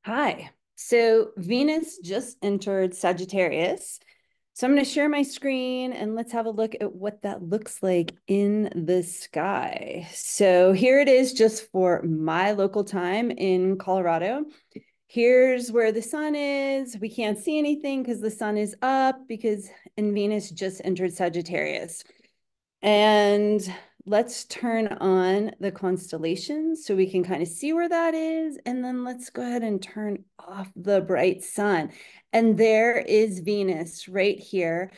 Hi. So Venus just entered Sagittarius. So I'm going to share my screen and let's have a look at what that looks like in the sky. So here it is just for my local time in Colorado. Here's where the sun is. We can't see anything because the sun is up because Venus just entered Sagittarius. And let's turn on the constellations so we can kind of see where that is. And then let's go ahead and turn off the bright sun. And there is Venus right here,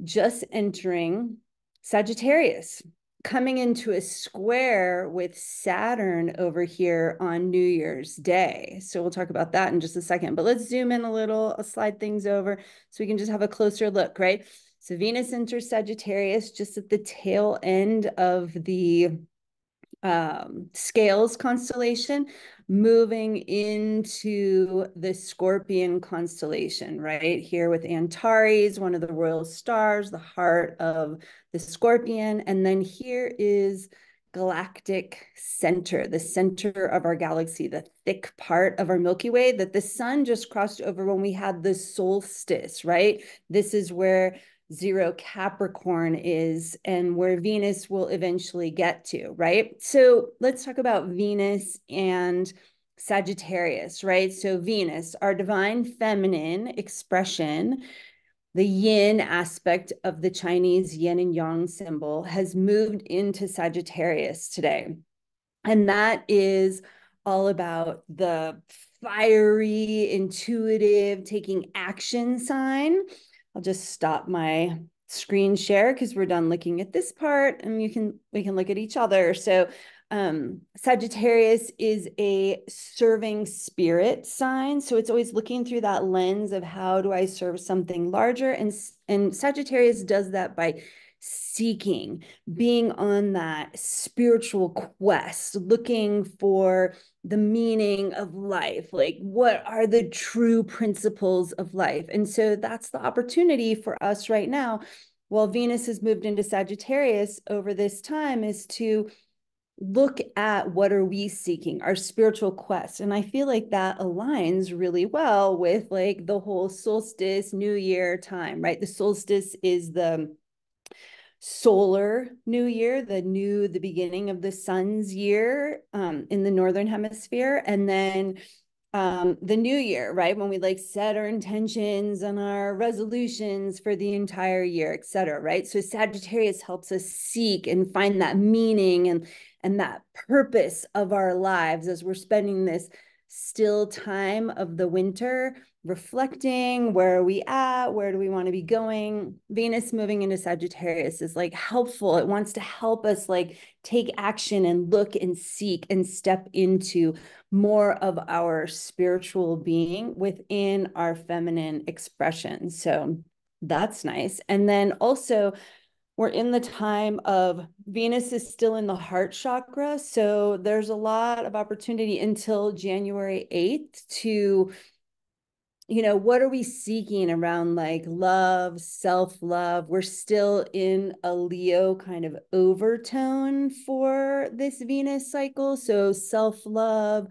just entering Sagittarius, coming into a square with Saturn over here on New Year's Day. So we'll talk about that in just a second, but let's zoom in a little. I'll slide things over so we can just have a closer look, right? So Venus enters Sagittarius just at the tail end of the scales constellation, moving into the Scorpion constellation, right here with Antares, one of the royal stars, the heart of the Scorpion. And then here is galactic center, the center of our galaxy, the thick part of our Milky Way that the sun just crossed over when we had the solstice, right? This is where zero Capricorn is and where Venus will eventually get to, right? So let's talk about Venus and Sagittarius, right? So Venus, our divine feminine expression, the yin aspect of the Chinese yin and yang symbol, has moved into Sagittarius today. And that is all about the fiery, intuitive, taking action sign. I'll just stop my screen share because we're done looking at this part and we can look at each other. So Sagittarius is a serving spirit sign. So it's always looking through that lens of how do I serve something larger? And Sagittarius does that by seeking, being on that spiritual quest, looking for the meaning of life, like what are the true principles of life. And so that's the opportunity for us right now, while Venus has moved into Sagittarius over this time, is to look at what are we seeking, our spiritual quest. And I feel like that aligns really well with like the whole solstice, new year time, right? The solstice is the solar new year, the beginning of the sun's year in the northern hemisphere, and then the new year, right, when we like set our intentions and our resolutions for the entire year, etc., right? So Sagittarius helps us seek and find that meaning and that purpose of our lives as we're spending this still time of the winter, reflecting, where are we at, where do we want to be going. Venus moving into Sagittarius is like helpful. It wants to help us like take action and look and seek and step into more of our spiritual being within our feminine expression. So that's nice. And then also we're in the time of Venus is still in the heart chakra. So there's a lot of opportunity until January 8th to, what are we seeking around like love, self-love? We're still in a Leo kind of overtone for this Venus cycle. So self-love,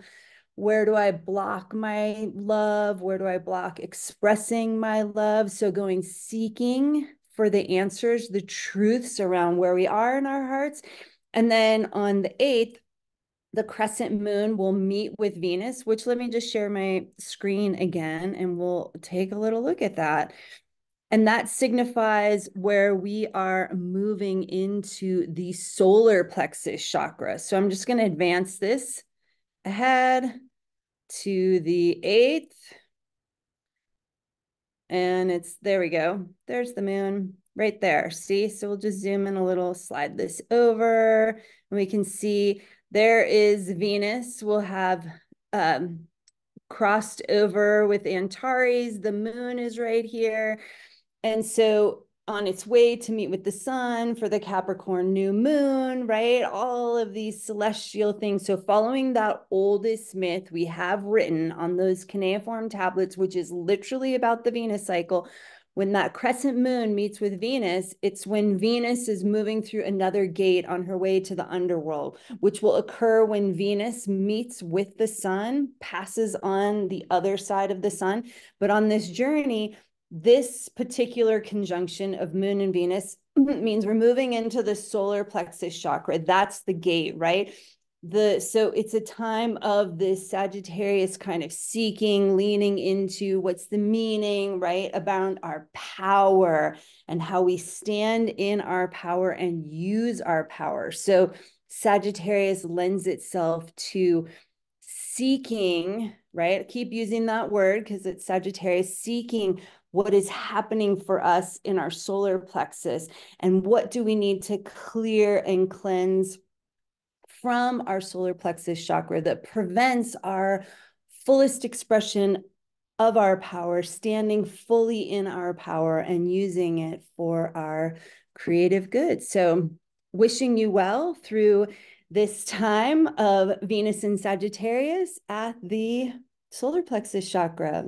where do I block my love? Where do I block expressing my love? So going seeking for the answers, the truths around where we are in our hearts. And then on the 8th, the crescent moon will meet with Venus, which let me just share my screen again and we'll take a little look at that. And that signifies where we are moving into the solar plexus chakra. So I'm just going to advance this ahead to the 8th. And there we go. There's the moon right there. See, so we'll just zoom in a little, slide this over, and we can see there is Venus. We'll have crossed over with Antares. The moon is right here. And so on its way to meet with the sun for the Capricorn new moon, right? All of these celestial things. So following that oldest myth we have written on those cuneiform tablets, which is literally about the Venus cycle, when that crescent moon meets with Venus, it's when Venus is moving through another gate on her way to the underworld, which will occur when Venus meets with the sun, passes on the other side of the sun. But on this journey, this particular conjunction of moon and Venus means we're moving into the solar plexus chakra. That's the gate, right? So it's a time of this Sagittarius kind of seeking, leaning into what's the meaning, right, about our power and how we stand in our power and use our power. So Sagittarius lends itself to seeking, right? Keep using that word because it's Sagittarius, seeking what is happening for us in our solar plexus and what do we need to clear and cleanse from our solar plexus chakra that prevents our fullest expression of our power, standing fully in our power and using it for our creative good. So wishing you well through this time of Venus in Sagittarius at the solar plexus chakra.